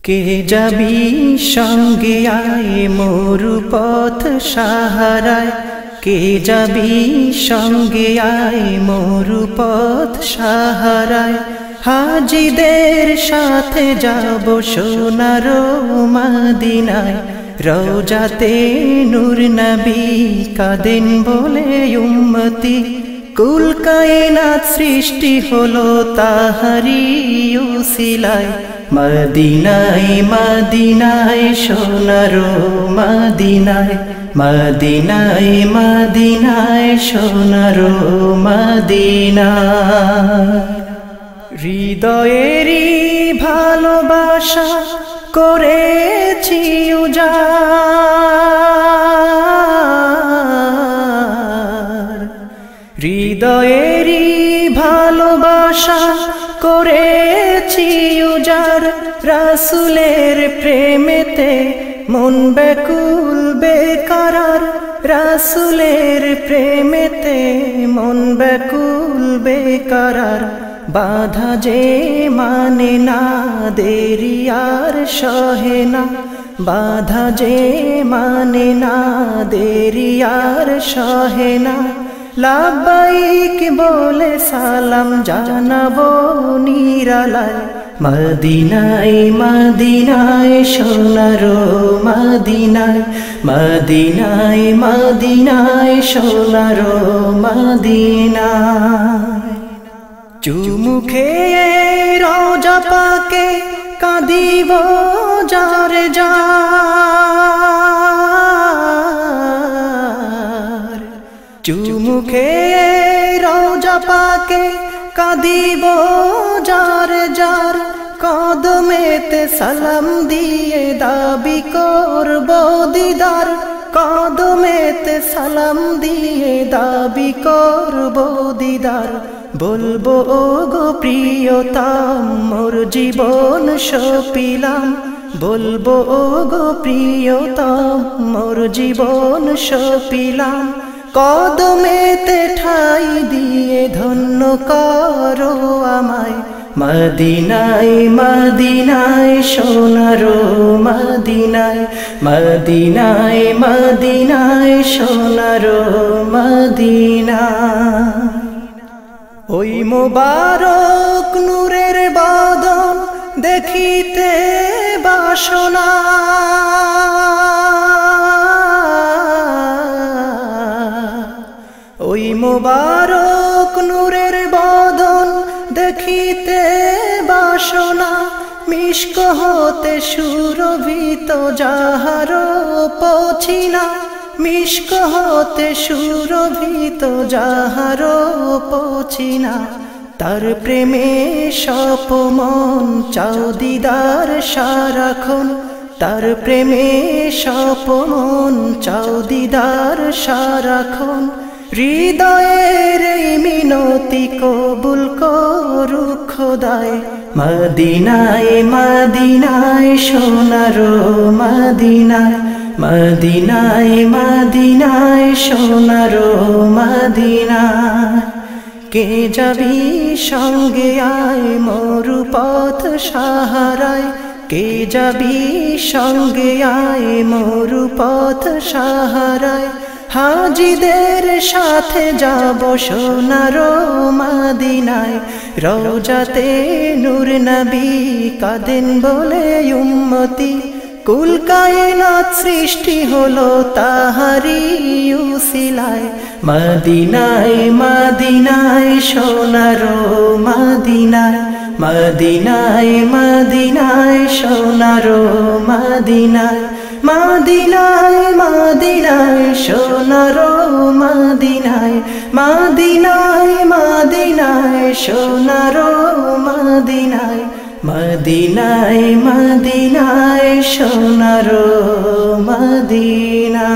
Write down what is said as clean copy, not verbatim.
কে যাবি সঙ্গে আয় মরুপথ সাহারায়, কে যাবি সঙ্গে আয় মরুপথ সাহারায়। হাজিদের সাথে যাব সোনার মদিনায়, রওজাতে নূর নবী কাঁদেন বলে উম্মতি। কুল কায়নাত সৃষ্টি হলো তাহারি উসিলায়, মদিনায় মদিনায় সোনার মদিনায়, মদিনায় মদিনায় সোনার মদিনায়। হৃদয়েরই ভালোবাসা করেছি উজাড়, হৃদয়েরই ভালোবাসা করেছি উজাড়। রাসূলের প্রেমেতে মন ব্যাকুল বেকরার, রাসূলের প্রেমেতে মন ব্যাকুল বেকরার। বাধা যে মানে না দেরি আর সহে না, বাধা যে মানে না দেরি আর সহে না। লাব্বাইক বলে সালাম জানাবো নিরালায়, মদিনায় মদিনায় সোনার মদিনায়, মদিনায় মদিনায় সোনার মদিনায়। চুমুখে রওজা পাকে কাঁদিব যার যার, চুমুখে রওজা পাকে কাঁদিব যার যার। কদমেতে সালাম দিয়ে দাবি করব দিদার, কদমেতে সালাম দিয়ে দাবি করব দিদার। বলবো ও গো প্রিয়তম মোর জীবন সপিলাম, বলবো ও গো প্রিয়তম মোর জীবন সপিলাম। কদমেতে ঠাই দিয়ে ধন্য করো আমায়, মদিনায় মদিনায় সোনার মদিনায়, মদিনায় মদিনায় সোনার মদিনায়। ওই মোবারক নূরের বদন দেখিতে বাসনা, ওই মোবারক নূরের বদন দেখিতে বাসনা। মিশক হতে সুরভিত যাহার পছিনা, মিশক হতে সুরভিত যাহার পছিনা। তার প্রেমে সপমন চাও দিদার সারাক্ষণ, তার প্রেমে সপমন চাও দিদার সারাক্ষণ। হৃদয়ের এই মিনতি কবুল করু খোদায়, মদিনায় মদিনায় সোনার মদিনায়, মদিনায় মদিনায় সোনার মদিনায়। কে যাবি সঙ্গে আয় মরুপথ সাহারায়, কে যাবি সঙ্গে আয় মরুপথ সাহারায়। হাজিদের সাথে যাব সোনার মদিনায়, রওজাতে নূর নবী কাঁদেন বলে উম্মতি। কুল কায়নাত সৃষ্টি হলো তাহারি উসিলায়, মদিনায় মদিনায় সোনার মদিনায়, মদিনায় মদিনায় সোনার মদিনায়, মদিনায় মদিনায় সোনার মদিনায়, মদিনায় মদিনায় সোনার মদিনায়, মদিনায় মদিনায় সোনার মদিনায়।